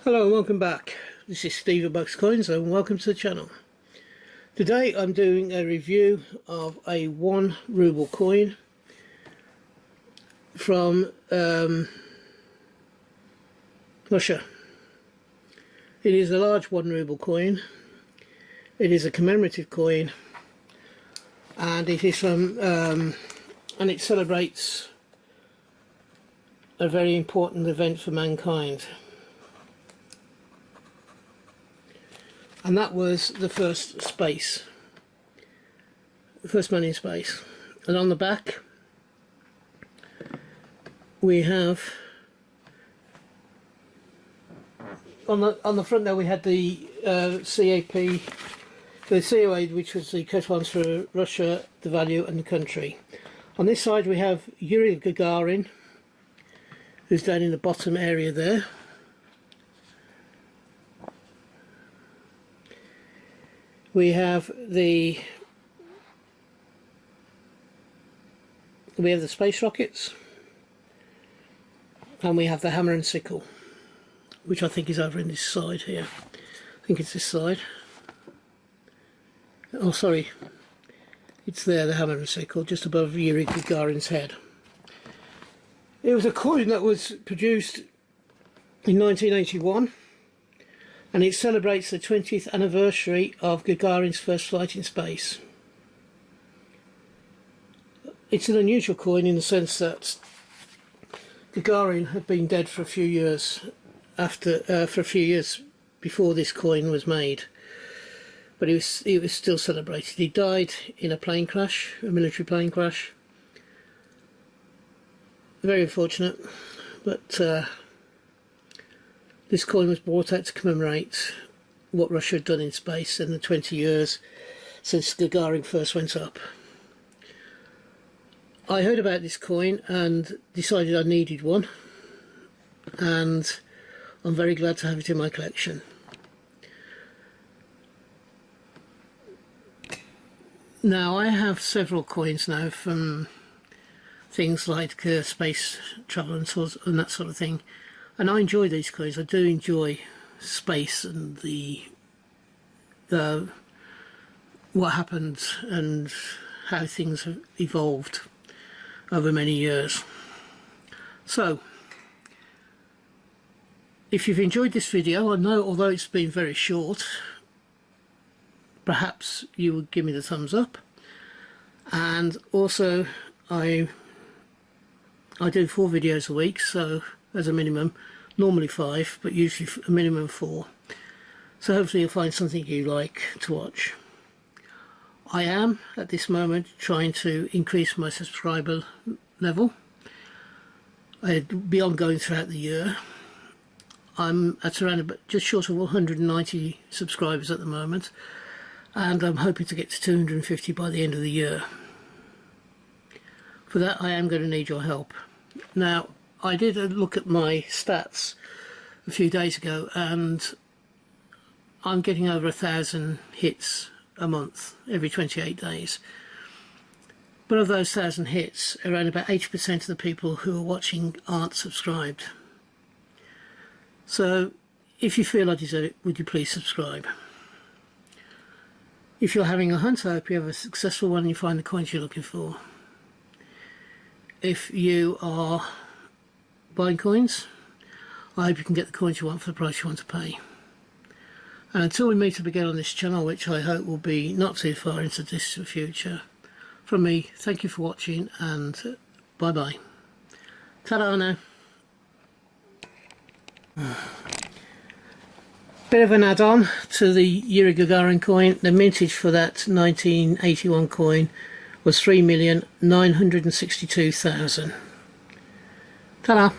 Hello and welcome back. This is Steve at Bucks Coins and welcome to the channel. Today I'm doing a review of a 1 ruble coin from Russia. It is a large 1 ruble coin. It is a commemorative coin and it is from and it celebrates a very important event for mankind. And that was the first man in space. And on the back we have, on the front there we had the CAP, the COA, which was the coat of arms for Russia, the value and the country. On this side we have Yuri Gagarin, who's down in the bottom area there. We have the space rockets, and we have the hammer and sickle, which I think is over in this side here. I think it's this side. Oh, sorry, it's there, the hammer and sickle, just above Yuri Gagarin's head. It was a coin that was produced in 1981. And it celebrates the 20th anniversary of Gagarin's first flight in space. It's an unusual coin in the sense that Gagarin had been dead for a few years before this coin was made, but it was still celebrated. He died in a plane crash, a military plane crash. Very unfortunate, but this coin was brought out to commemorate what Russia had done in space in the 20 years since Gagarin first went up. I heard about this coin and decided I needed one, and I'm very glad to have it in my collection. Now I have several coins now from things like space travel and that sort of thing. And I enjoy these coins. I do enjoy space and the what happened and how things have evolved over many years. So, if you've enjoyed this video, I know although it's been very short, perhaps you would give me the thumbs up. And also, I do 4 videos a week, so as a minimum, normally 5, but usually a minimum of 4. So hopefully you'll find something you like to watch. I am at this moment trying to increase my subscriber level. It'll be ongoing throughout the year. I'm at around about just short of 190 subscribers at the moment, and I'm hoping to get to 250 by the end of the year. For that I am going to need your help. Now, I did look at my stats a few days ago and I'm getting over 1,000 hits a month every 28 days. But of those 1,000 hits, around about 80% of the people who are watching aren't subscribed. So if you feel I deserve it, would you please subscribe? If you're having a hunt, I hope you have a successful one and you find the coins you're looking for. If you are buying coins, I hope you can get the coins you want for the price you want to pay. And until we meet up again on this channel, which I hope will be not too far into the distant future, from me, thank you for watching and bye bye. Ta-da now. Bit of an add-on to the Yuri Gagarin coin. The mintage for that 1981 coin was 3,962,000. Ta-da.